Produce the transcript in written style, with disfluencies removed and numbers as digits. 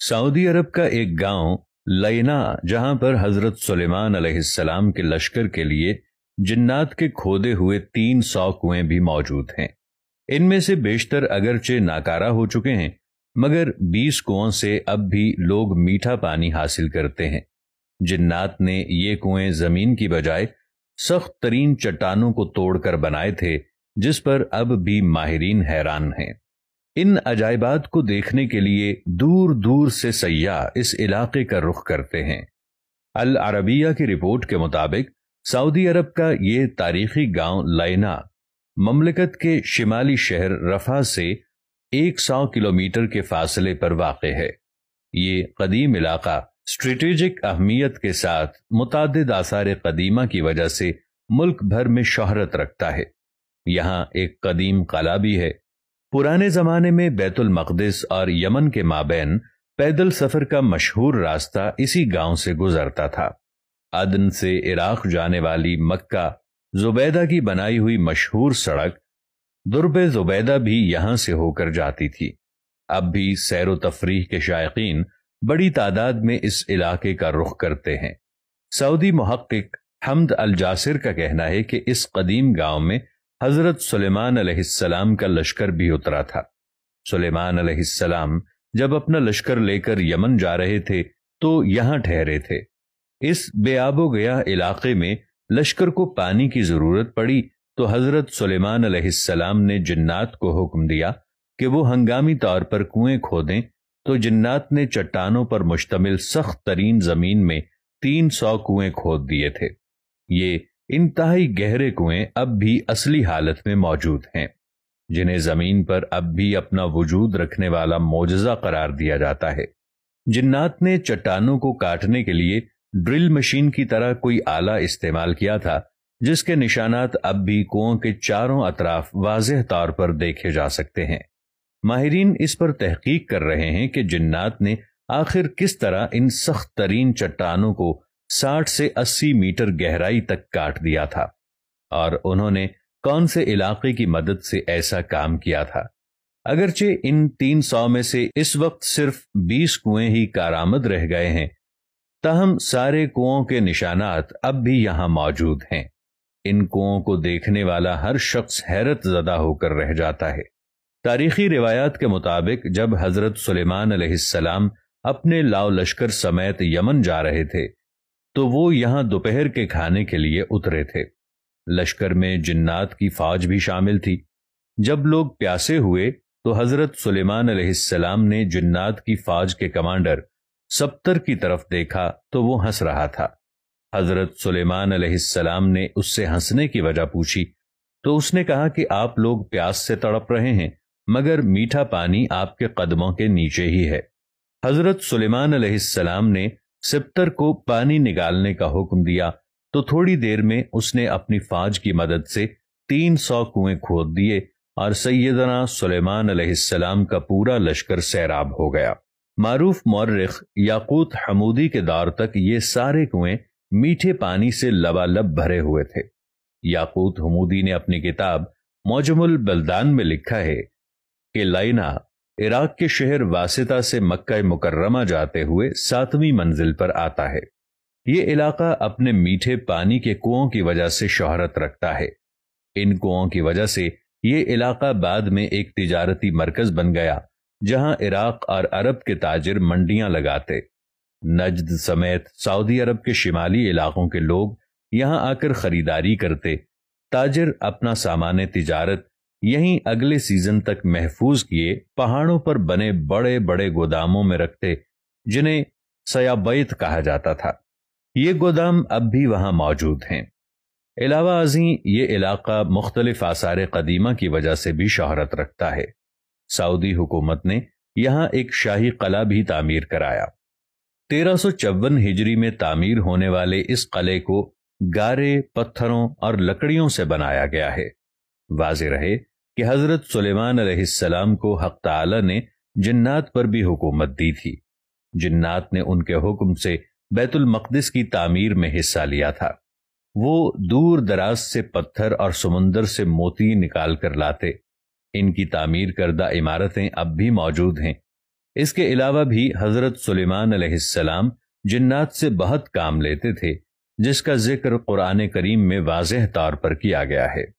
سعودی عرب کا ایک گاؤں لینا، جہاں پر حضرت سلیمان علیہ السلام کے لشکر کے لیے جنات کے کھودے ہوئے 300 کنویں بھی موجود ہیں۔ ان میں سے بیشتر اگرچہ ناکارہ ہو چکے ہیں، مگر 20 کنووں سے اب بھی لوگ میٹھا پانی حاصل کرتے ہیں۔ جنات نے یہ کنویں زمین کی بجائے سخت ترین چٹانوں کو توڑ کر بنائے تھے، جس پر اب بھی ماہرین حیران ہیں۔ ان عجائبات کو دیکھنے کے لیے دور دور سے سیاح اس علاقے کا رخ کرتے ہیں۔ العربیہ کی رپورٹ کے مطابق سعودی عرب کا یہ تاریخی گاؤں لینا مملکت کے شمالی شہر رفح سے 100 کلومیٹر کے فاصلے پر واقع ہے۔ یہ قدیم علاقہ اسٹریٹجک اہمیت کے ساتھ متعدد آثار قدیمہ کی وجہ سے ملک بھر میں شہرت رکھتا ہے۔ یہاں ایک قدیم قلعہ بھی ہے۔ پرانے زمانے میں بیت المقدس اور یمن کے مابین پیدل سفر کا مشہور راستہ اسی گاؤں سے گزرتا تھا۔ عدن سے عراق جانے والی مکہ زبیدہ کی بنائی ہوئی مشہور سڑک درب زبیدہ بھی یہاں سے ہو کر جاتی تھی۔ اب بھی سیر و تفریح کے شائقین بڑی تعداد میں اس علاقے کا رخ کرتے ہیں۔ سعودی محقق حمد الجاسر کا کہنا ہے کہ اس قدیم گاؤں میں حضرت سلیمان علیہ السلام کا لشکر بھی اترا تھا۔ سلیمان علیہ السلام جب اپنا لشکر لے کر یمن جا رہے تھے تو یہاں ٹھہرے تھے۔ اس بے آب و گیا علاقے میں لشکر کو پانی کی ضرورت پڑی تو حضرت سلیمان علیہ السلام نے جنات کو حکم دیا کہ وہ ہنگامی طور پر کنویں کھودیں، تو جنات نے چٹانوں پر مشتمل سخت ترین زمین میں 300 کنویں کھود دیے تھے۔ یہ انتہائی گہرے کنویں اب بھی اصلی حالت میں موجود ہیں، جنہیں زمین پر اب بھی اپنا وجود رکھنے والا معجزہ قرار دیا جاتا ہے۔ جنات نے چٹانوں کو کاٹنے کے لیے ڈرل مشین کی طرح کوئی آلہ استعمال کیا تھا، جس کے نشانات اب بھی کنووں کے چاروں اطراف واضح طور پر دیکھے جا سکتے ہیں۔ ماہرین اس پر تحقیق کر رہے ہیں کہ جنات نے آخر کس طرح ان سخت ترین چٹانوں کو 60 سے 80 میٹر گہرائی تک کاٹ دیا تھا، اور انہوں نے کون سے علاقے کی مدد سے ایسا کام کیا تھا۔ اگرچہ ان 300 میں سے اس وقت صرف 20 کنویں ہی کارآمد رہ گئے ہیں، تاہم سارے کنووں کے نشانات اب بھی یہاں موجود ہیں۔ ان کنووں کو دیکھنے والا ہر شخص حیرت زدہ ہو کر رہ جاتا ہے۔ تاریخی روایات کے مطابق جب حضرت سلیمان علیہ السلام اپنے لاؤ لشکر سمیت یمن جا رہے تھے تو وہ یہاں دوپہر کے کھانے کے لیے اترے تھے۔ لشکر میں جنات کی فوج بھی شامل تھی۔ جب لوگ پیاسے ہوئے تو حضرت سلیمان علیہ السلام نے جنات کی فوج کے کمانڈر سبتر کی طرف دیکھا تو وہ ہنس رہا تھا۔ حضرت سلیمان علیہ السلام نے اس سے ہنسنے کی وجہ پوچھی تو اس نے کہا کہ آپ لوگ پیاس سے تڑپ رہے ہیں، مگر میٹھا پانی آپ کے قدموں کے نیچے ہی ہے۔ حضرت سلیمان علیہ السلام نے سبتر کو پانی نکالنے کا حکم دیا تو تھوڑی دیر میں اس نے اپنی فوج کی مدد سے 300 کنویں کھود دیے اور سیدنا سلیمان علیہ السلام کا پورا لشکر سیراب ہو گیا۔ معروف مورخ یاقوت حمودی کے دور تک یہ سارے کنویں میٹھے پانی سے لبالب بھرے ہوئے تھے۔ یاقوت حمودی نے اپنی کتاب معجم البلدان میں لکھا ہے کہ لینا عراق کے شہر واسطہ سے مکہ مکرمہ جاتے ہوئے 7ویں منزل پر آتا ہے۔ یہ علاقہ اپنے میٹھے پانی کے کنووں کی وجہ سے شہرت رکھتا ہے۔ ان کنووں کی وجہ سے یہ علاقہ بعد میں ایک تجارتی مرکز بن گیا، جہاں عراق اور عرب کے تاجر منڈیاں لگاتے۔ نجد سمیت سعودی عرب کے شمالی علاقوں کے لوگ یہاں آ کر خریداری کرتے۔ تاجر اپنا سامان تجارت یہیں اگلے سیزن تک محفوظ کیے پہاڑوں پر بنے بڑے بڑے گوداموں میں رکھتے، جنہیں سیابیت کہا جاتا تھا۔ یہ گودام اب بھی وہاں موجود ہیں۔ علاوہ ازیں یہ علاقہ مختلف آثار قدیمہ کی وجہ سے بھی شہرت رکھتا ہے۔ سعودی حکومت نے یہاں ایک شاہی قلعہ بھی تعمیر کرایا۔ 1354 ہجری میں تعمیر ہونے والے اس قلعے کو گارے، پتھروں اور لکڑیوں سے بنایا گیا ہے۔ واضح رہے کہ حضرت سلیمان علیہ السلام کو حق تعالی نے جنات پر بھی حکومت دی تھی۔ جنات نے ان کے حکم سے بیت المقدس کی تعمیر میں حصہ لیا تھا۔ وہ دور دراز سے پتھر اور سمندر سے موتی نکال کر لاتے۔ ان کی تعمیر کردہ عمارتیں اب بھی موجود ہیں۔ اس کے علاوہ بھی حضرت سلیمان علیہ السلام جنات سے بہت کام لیتے تھے، جس کا ذکر قرآن کریم میں واضح طور پر کیا گیا ہے۔